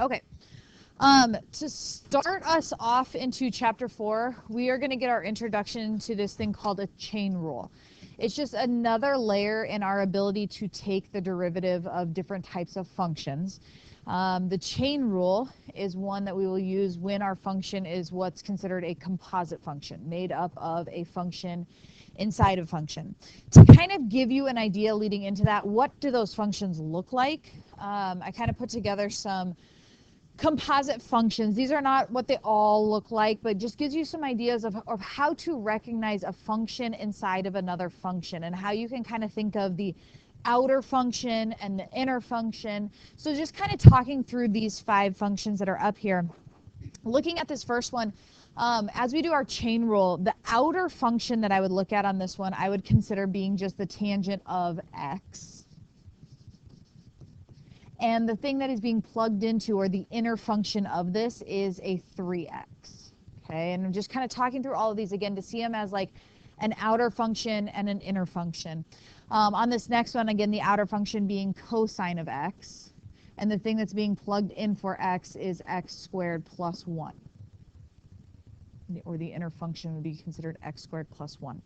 Okay. To start us off into chapter 4, we are going to get our introduction to this thing called a chain rule. It's just another layer in our ability to take the derivative of different types of functions. The chain rule is one that we will use when our function is what's considered a composite function, made up of a function inside a function. To kind of give you an idea leading into that, what do those functions look like? I kind of put together some composite functions. These are not what they all look like, but just gives you some ideas of how to recognize a function inside of another function and how you can kind of think of the outer function and the inner function. So just kind of talking through these 5 functions that are up here. Looking at this first one, as we do our chain rule, the outer function that I would look at on this one, I would consider being just the tangent of x. And the thing that is being plugged into, or the inner function of this, is a 3x. Okay, and I'm just kind of talking through all of these again to see them as like an outer function and an inner function. On this next one, again, the outer function being cosine of x, and the thing that's being plugged in for x is x squared plus 1. Or the inner function would be considered x squared plus 1.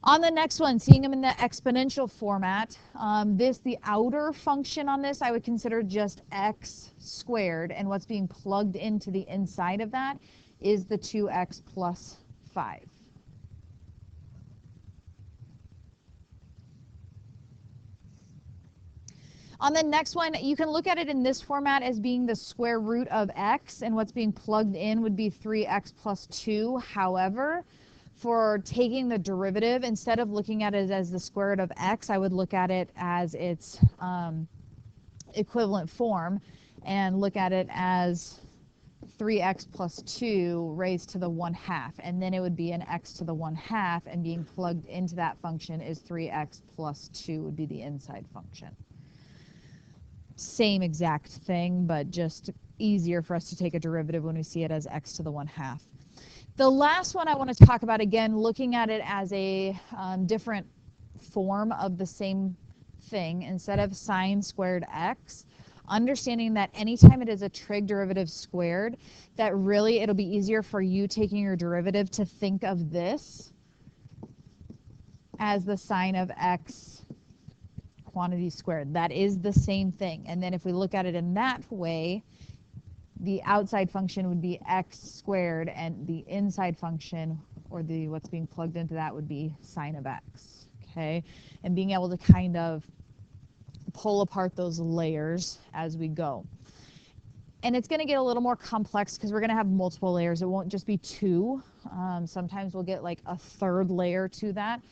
On the next one, seeing them in the exponential format, the outer function on this I would consider just x squared, and what's being plugged into the inside of that is the 2x plus 5. On the next one, you can look at it in this format as being the square root of x, and what's being plugged in would be 3x plus 2. However, for taking the derivative, instead of looking at it as the square root of x, I would look at it as its equivalent form and look at it as 3x plus 2 raised to the 1/2, and then it would be an x to the 1/2, and being plugged into that function is 3x plus 2 would be the inside function. Same exact thing, but just easier for us to take a derivative when we see it as x to the 1/2. The last one I want to talk about, again, looking at it as a different form of the same thing. Instead of sine squared x, understanding that anytime it is a trig derivative squared, that really it'll be easier for you taking your derivative to think of this as the sine of x quantity squared. That is the same thing. And then if we look at it in that way, the outside function would be x squared, and the inside function, or the what's being plugged into that, would be sine of x. Okay, and being able to kind of pull apart those layers as we go. And it's going to get a little more complex because we're going to have multiple layers. It won't just be 2. Sometimes we'll get like a 3rd layer to that.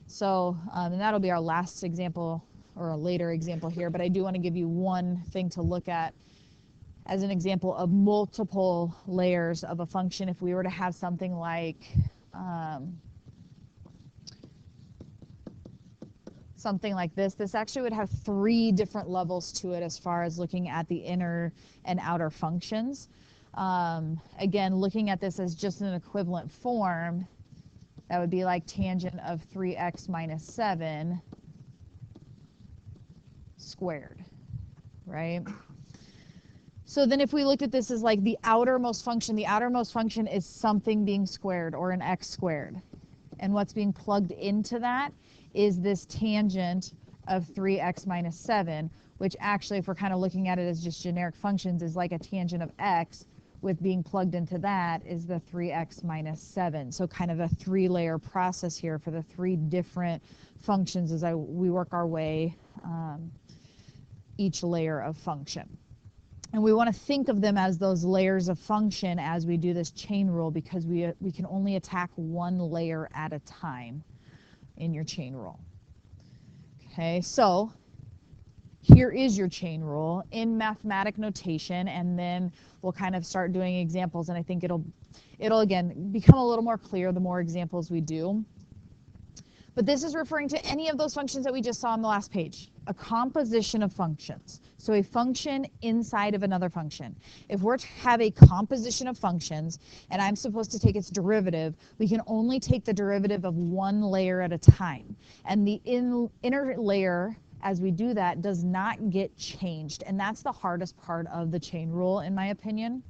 So, and that'll be our last example, or a later example here. But I do want to give you one thing to look at as an example of multiple layers of a function. If we were to have something like this actually would have 3 different levels to it as far as looking at the inner and outer functions. Again, looking at this as just an equivalent form, that would be like tangent of 3x minus 7 squared, right? So then if we looked at this as like the outermost function is something being squared, or an x squared. And what's being plugged into that is this tangent of 3x minus 7, which actually, if we're kind of looking at it as just generic functions, is like a tangent of x, with being plugged into that is the 3x minus 7. So kind of a 3-layer process here for the 3 different functions as we work our way each layer of function. And we want to think of them as those layers of function as we do this chain rule, because we can only attack one layer at a time in your chain rule. Okay, so here is your chain rule in mathematic notation, and then we'll kind of start doing examples, and I think it'll again become a little more clear the more examples we do. But this is referring to any of those functions that we just saw on the last page, a composition of functions. So a function inside of another function. If we're to have a composition of functions and I'm supposed to take its derivative, we can only take the derivative of one layer at a time. And the inner layer as we do that does not get changed. And that's the hardest part of the chain rule, in my opinion.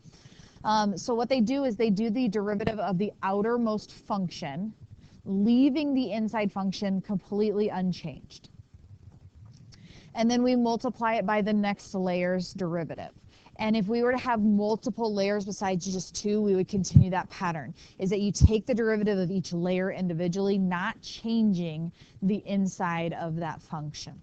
So what they do is they do the derivative of the outermost function, leaving the inside function completely unchanged. And then we multiply it by the next layer's derivative. And if we were to have multiple layers besides just two, we would continue that pattern, is that you take the derivative of each layer individually, not changing the inside of that function.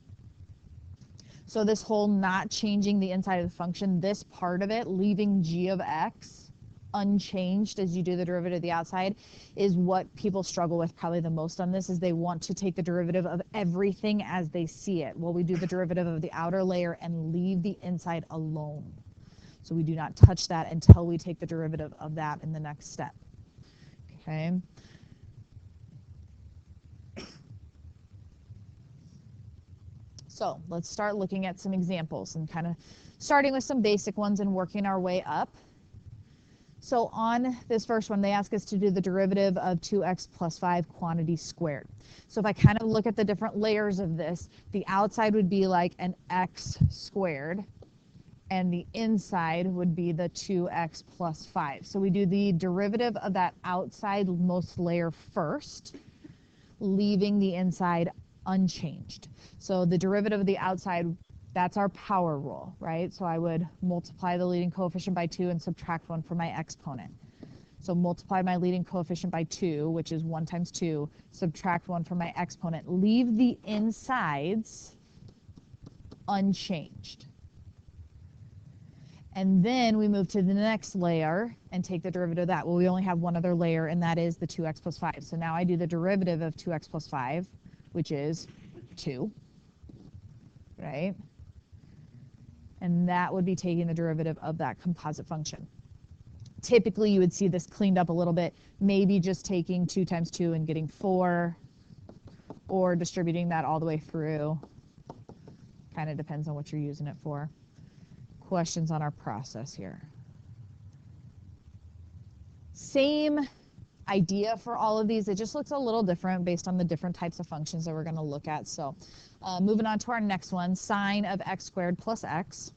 So this whole not changing the inside of the function, this part of it, leaving g of x unchanged as you do the derivative of the outside, is what people struggle with probably the most on this, is they want to take the derivative of everything as they see it. Well, we do the derivative of the outer layer and leave the inside alone. So we do not touch that until we take the derivative of that in the next step. Okay. So let's start looking at some examples and kind of starting with some basic ones and working our way up. So on this first one, they ask us to do the derivative of 2x plus 5 quantity squared. So if I kind of look at the different layers of this, the outside would be like an x squared, and the inside would be the 2x plus 5. So we do the derivative of that outside most layer first, leaving the inside unchanged. So the derivative of the outside, that's our power rule, right? So I would multiply the leading coefficient by 2 and subtract 1 from my exponent. So multiply my leading coefficient by 2, which is 1 times 2, subtract 1 from my exponent. Leave the insides unchanged. And then we move to the next layer and take the derivative of that. Well, we only have one other layer, and that is the 2x plus 5. So now I do the derivative of 2x plus 5, which is 2, right? And that would be taking the derivative of that composite function. Typically, you would see this cleaned up a little bit, maybe just taking 2 times 2 and getting 4, or distributing that all the way through. Kind of depends on what you're using it for. Questions on our process here? Same idea for all of these. It just looks a little different based on the different types of functions that we're going to look at. So moving on to our next one, sine of x squared plus x.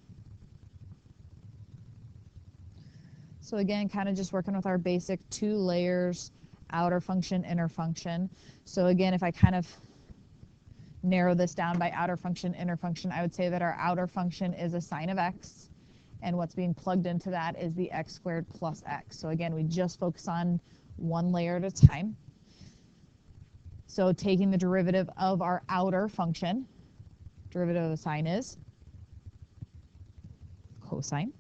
So again, kind of just working with our basic 2 layers, outer function, inner function. So again, if I kind of narrow this down by outer function, inner function, I would say that our outer function is a sine of x, and what's being plugged into that is the x squared plus x. So again, we just focus on one layer at a time. So taking the derivative of our outer function, derivative of the sine is cosine.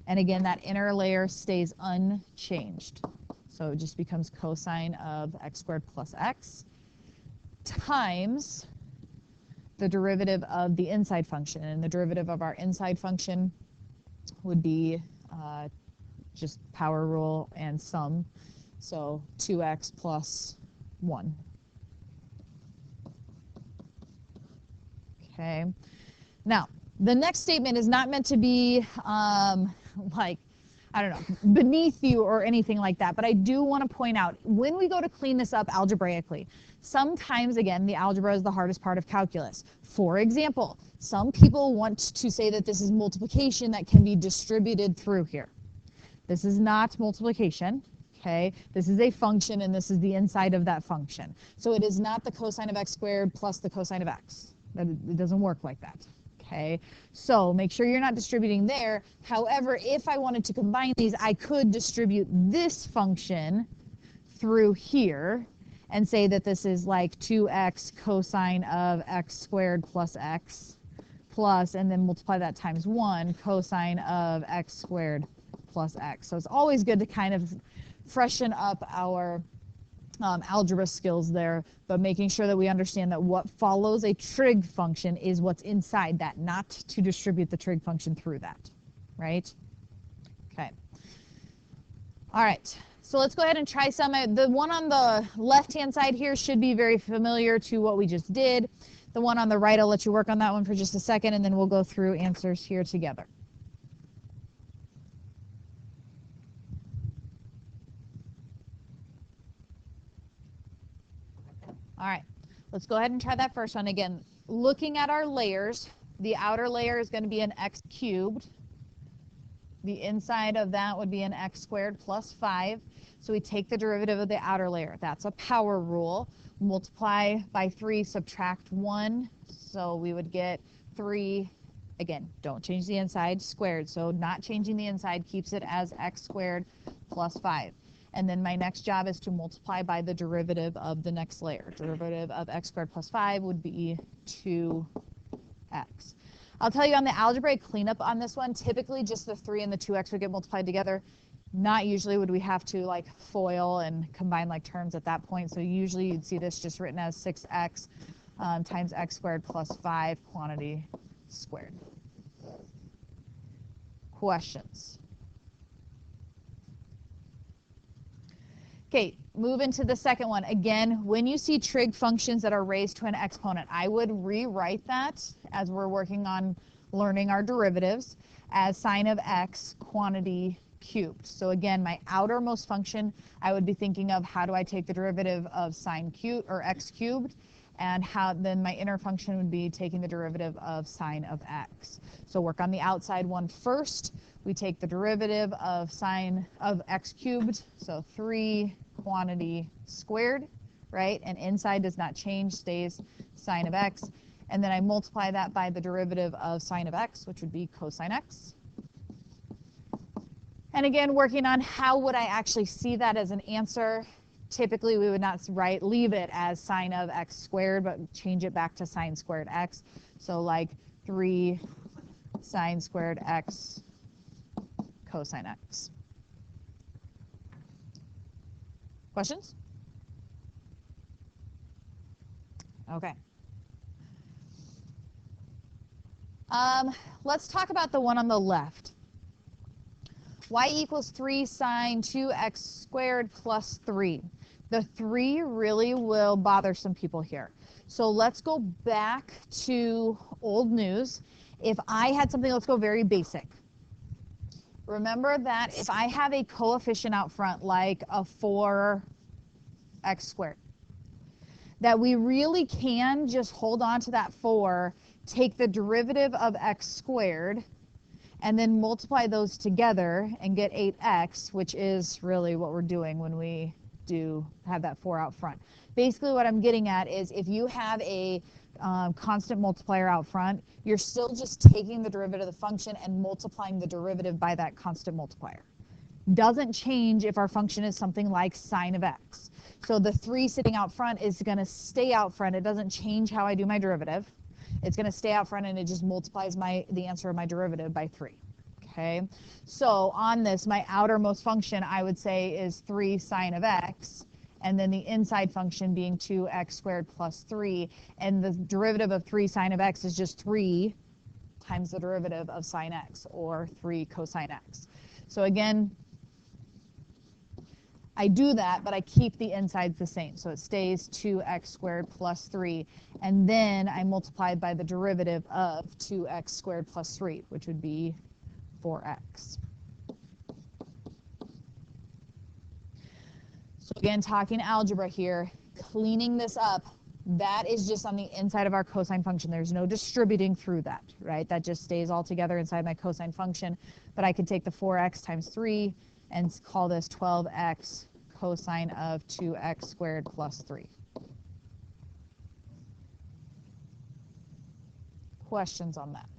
And again, that inner layer stays unchanged. So it just becomes cosine of x squared plus x times the derivative of the inside function. And the derivative of our inside function would be just power rule and sum. So 2x plus 1. Okay. Now, the next statement is not meant to be like, I don't know, beneath you or anything like that. But I do want to point out, when we go to clean this up algebraically, sometimes, again, the algebra is the hardest part of calculus. For example, some people want to say that this is multiplication that can be distributed through here. This is not multiplication. Okay, this is a function, and this is the inside of that function. So it is not the cosine of x squared plus the cosine of x. It doesn't work like that. Okay, so make sure you're not distributing there. However, if I wanted to combine these, I could distribute this function through here and say that this is like 2x cosine of x squared plus x plus, and then multiply that times 1 cosine of x squared plus x. So it's always good to kind of freshen up our algebra skills there, but making sure that we understand that what follows a trig function is what's inside that, not to distribute the trig function through that, right? Okay. All right, so let's go ahead and try some. The one on the left-hand side here should be very familiar to what we just did. The one on the right, I'll let you work on that one for just a second, and then we'll go through answers here together. All right, Let's go ahead and try that first one. Again, looking at our layers, the outer layer is going to be an x cubed. The inside of that would be an x squared plus 5. So we take the derivative of the outer layer. That's a power rule. Multiply by 3, subtract 1. So we would get 3. Again, don't change the inside, squared. So not changing the inside keeps it as x squared plus 5. And then my next job is to multiply by the derivative of the next layer. Derivative of x squared plus 5 would be 2x. I'll tell you on the algebraic cleanup on this one, typically just the 3 and the 2x would get multiplied together. Not usually would we have to like FOIL and combine like terms at that point. So usually you'd see this just written as 6x times x squared plus 5 quantity squared. Questions? Okay, move into the second one. Again, when you see trig functions that are raised to an exponent, I would rewrite that as we're working on learning our derivatives as sine of x quantity cubed. So again, my outermost function, I would be thinking of how do I take the derivative of sine cubed or x cubed, and how then my inner function would be taking the derivative of sine of x. So work on the outside one first. We take the derivative of sine of x cubed, so 3 quantity squared, right? And inside does not change, stays sine of x. And then I multiply that by the derivative of sine of x, which would be cosine x. And again, working on how would I actually see that as an answer. Typically, we would not leave it as sine of x squared, but change it back to sine squared x. So like 3 sine squared x cosine x. Questions? Okay. Let's talk about the one on the left. Y equals 3 sine 2x squared plus 3. The 3 really will bother some people here. So let's go back to old news. If I had something, let's go very basic. Remember that if I have a coefficient out front like a 4x squared, that we really can just hold on to that 4, take the derivative of x squared, and then multiply those together and get 8x, which is really what we're doing when we do have that 4 out front. Basically what I'm getting at is if you have a constant multiplier out front, you're still just taking the derivative of the function and multiplying the derivative by that constant multiplier. Doesn't change if our function is something like sine of x. So the 3 sitting out front is going to stay out front. It doesn't change how I do my derivative. It's going to stay out front and it just multiplies the answer of my derivative by 3. Okay, so on this, my outermost function I would say is 3 sine of x, and then the inside function being 2x squared plus 3, and the derivative of 3 sine of x is just 3 times the derivative of sine x, or 3 cosine x. So again, I do that, but I keep the insides the same. So it stays 2x squared plus 3, and then I multiply by the derivative of 2x squared plus 3, which would be 4x. So again, talking algebra here, cleaning this up, that is just on the inside of our cosine function. There's no distributing through that, right? That just stays all together inside my cosine function. But I could take the 4x times 3 and call this 12x cosine of 2x squared plus 3. Questions on that?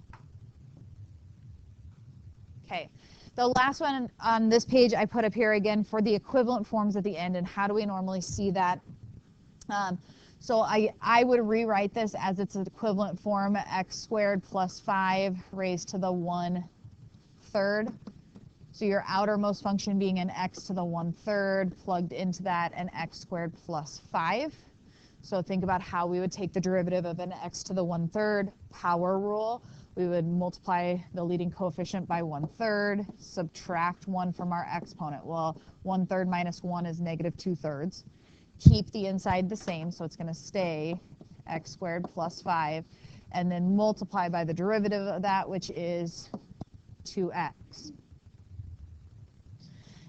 Okay. The last one on this page I put up here again for the equivalent forms at the end, and how do we normally see that? So I would rewrite this as its equivalent form, x squared plus 5 raised to the 1/3. So your outermost function being an x to the 1/3, plugged into that an x squared plus 5. So think about how we would take the derivative of an x to the 1/3, power rule. We would multiply the leading coefficient by 1/3, subtract 1 from our exponent. Well, 1/3 minus 1 is negative 2/3. Keep the inside the same, so it's going to stay x squared plus 5, and then multiply by the derivative of that, which is 2x.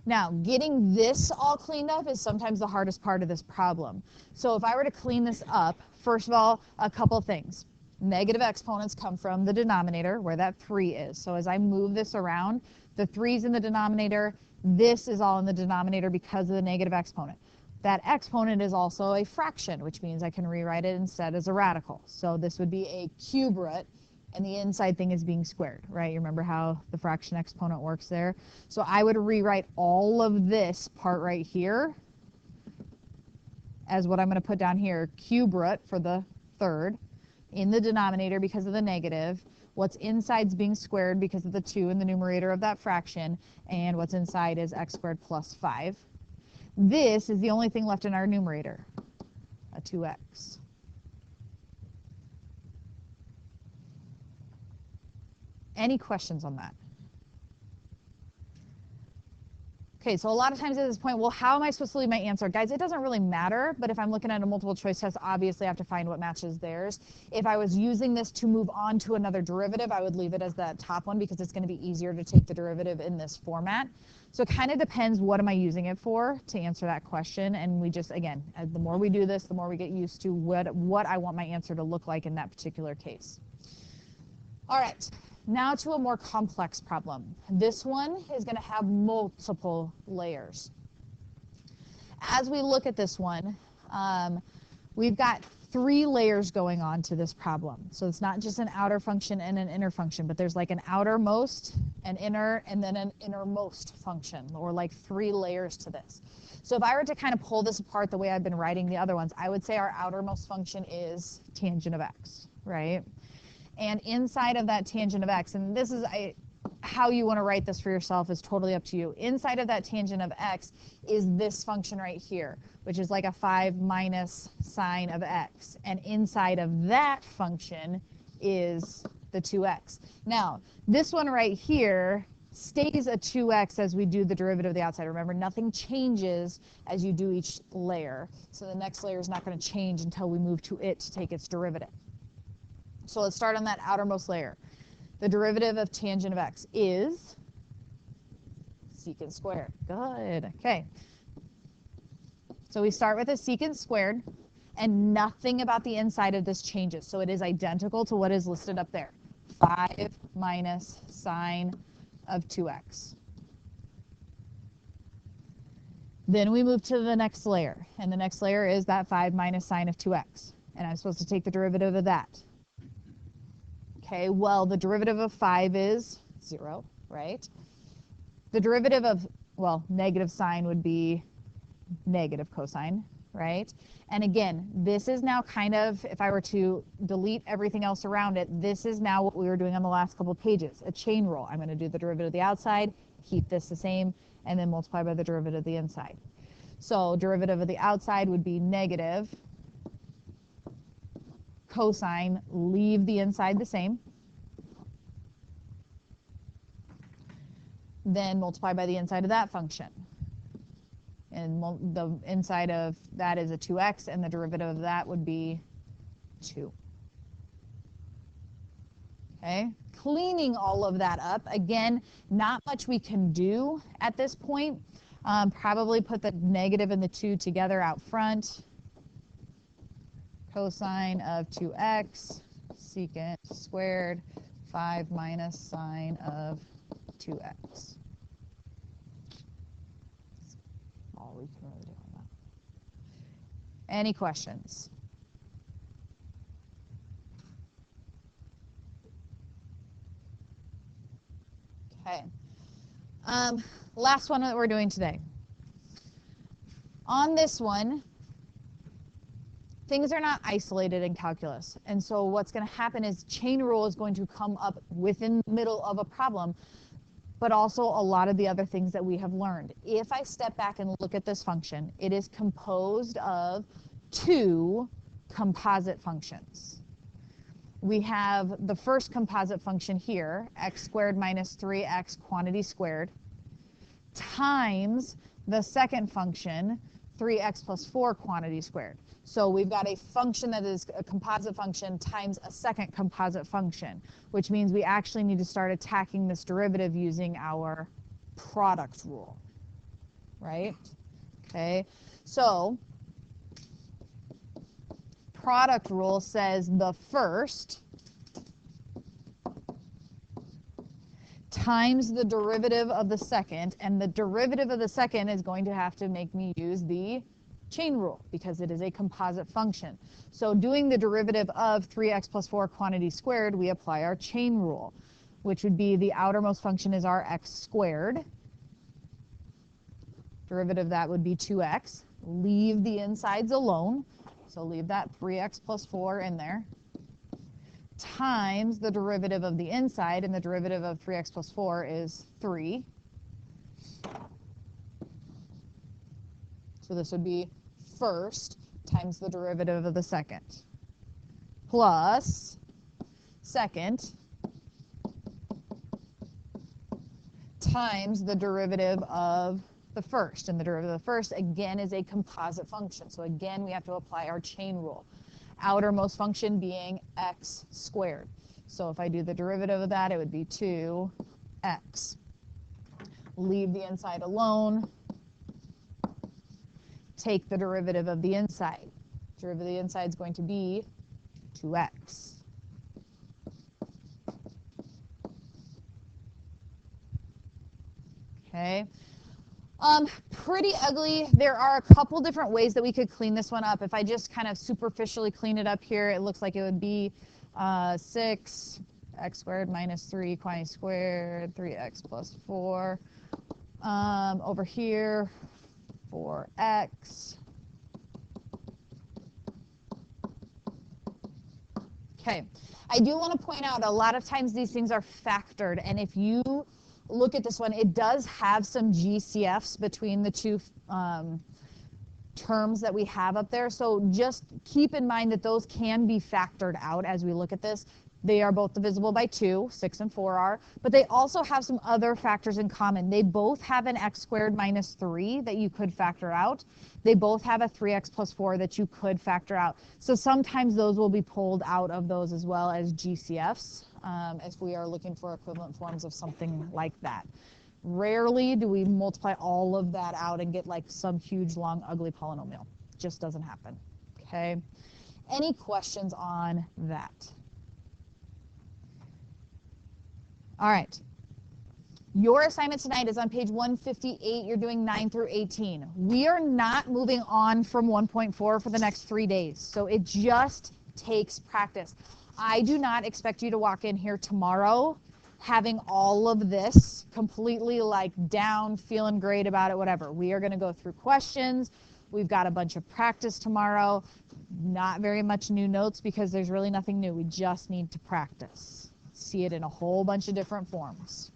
Now, getting this all cleaned up is sometimes the hardest part of this problem. So if I were to clean this up, first of all, a couple things. Negative exponents come from the denominator, where that 3 is. So as I move this around, the 3's in the denominator, this is all in the denominator because of the negative exponent. That exponent is also a fraction, which means I can rewrite it instead as a radical. So this would be a cube root, and the inside thing is being squared, right? You remember how the fraction exponent works there? So I would rewrite all of this part right here as what I'm going to put down here, cube root for the third in the denominator because of the negative. What's inside is being squared because of the 2 in the numerator of that fraction, and what's inside is x squared plus 5. This is the only thing left in our numerator, a 2x. Any questions on that? Okay, so a lot of times at this point, well, how am I supposed to leave my answer? Guys, it doesn't really matter, but if I'm looking at a multiple choice test, obviously I have to find what matches theirs. If I was using this to move on to another derivative, I would leave it as that top one because it's going to be easier to take the derivative in this format. So it kind of depends what am I using it for to answer that question. And we just, again, the more we do this, the more we get used to what I want my answer to look like in that particular case. All right. Now to a more complex problem. This one is going to have multiple layers. As we look at this one, we've got 3 layers going on to this problem. So it's not just an outer function and an inner function, but there's like an outermost, an inner, and then an innermost function, or like 3 layers to this. So if I were to kind of pull this apart the way I've been writing the other ones, I would say our outermost function is tangent of x, right? And inside of that tangent of x, and this is how you want to write this for yourself is totally up to you. Inside of that tangent of x is this function right here, which is like a 5 minus sine of x. And inside of that function is the 2x. Now, this one right here stays a 2x as we do the derivative of the outside. Remember, nothing changes as you do each layer. So the next layer is not going to change until we move to it to take its derivative. So let's start on that outermost layer. The derivative of tangent of x is secant squared. Good. Okay. So we start with a secant squared, and nothing about the inside of this changes. So it is identical to what is listed up there. 5 minus sine of 2x. Then we move to the next layer, and the next layer is that 5 minus sine of 2x. And I'm supposed to take the derivative of that. Okay, well, the derivative of 5 is 0, right? The derivative of, well, negative sine would be negative cosine, right? And again, this is now kind of, if I were to delete everything else around it, this is now what we were doing on the last couple of pages, a chain rule. I'm going to do the derivative of the outside, keep this the same, and then multiply by the derivative of the inside. So derivative of the outside would be negative cosine, leave the inside the same, then multiply by the inside of that function. And the inside of that is a 2x, and the derivative of that would be 2. Okay, cleaning all of that up. Again, not much we can do at this point. Probably put the negative and the 2 together out front. Cosine of 2x, secant squared, 5 minus sine of 2x. That's all we can really do on that. Any questions? Okay. Last one that we're doing today. On this one, things are not isolated in calculus. And so what's going to happen is chain rule is going to come up within the middle of a problem, but also a lot of the other things that we have learned. If I step back and look at this function, it is composed of 2 composite functions. We have the first composite function here, x squared minus 3x quantity squared, times the second function, 3x plus 4 quantity squared. So we've got a function that is a composite function times a second composite function, which means we actually need to start attacking this derivative using our product rule. right? Okay, so product rule says the first times the derivative of the second, and the derivative of the second is going to have to make me use the chain rule because it is a composite function. So doing the derivative of 3x plus 4 quantity squared, we apply our chain rule, which would be the outermost function is our x squared. Derivative of that would be 2x. Leave the insides alone, so leave that 3x plus 4 in there, times the derivative of the inside, and the derivative of 3x plus 4 is 3. So this would be first times the derivative of the second, plus second times the derivative of the first. And the derivative of the first, again, is a composite function. So again, we have to apply our chain rule. Outermost function being x squared. So if I do the derivative of that, it would be 2x. Leave the inside alone. Take the derivative of the inside. Derivative of the inside is going to be 2x. Okay. Pretty ugly. There are a couple different ways that we could clean this one up. If I just kind of superficially clean it up here, it looks like it would be 6x squared minus 3 quantity squared, 3x plus 4. Over here, 4x. Okay, I do want to point out a lot of times these things are factored, and if you look at this one, it does have some GCFs between the two terms that we have up there. So just keep in mind that those can be factored out as we look at this. They are both divisible by 2, 6 and 4 are, but they also have some other factors in common. They both have an x squared minus 3 that you could factor out. They both have a 3x plus 4 that you could factor out. So sometimes those will be pulled out of those as well as GCFs if we are looking for equivalent forms of something like that. Rarely do we multiply all of that out and get like some huge, long, ugly polynomial. Just doesn't happen. Okay? Any questions on that? All right. Your assignment tonight is on page 158. You're doing 9 through 18. We are not moving on from 1.4 for the next 3 days, so it just takes practice. I do not expect you to walk in here tomorrow having all of this completely like down, feeling great about it, whatever. We are going to go through questions. We've got a bunch of practice tomorrow. Not very much new notes because there's really nothing new. We just need to practice. See it in a whole bunch of different forms.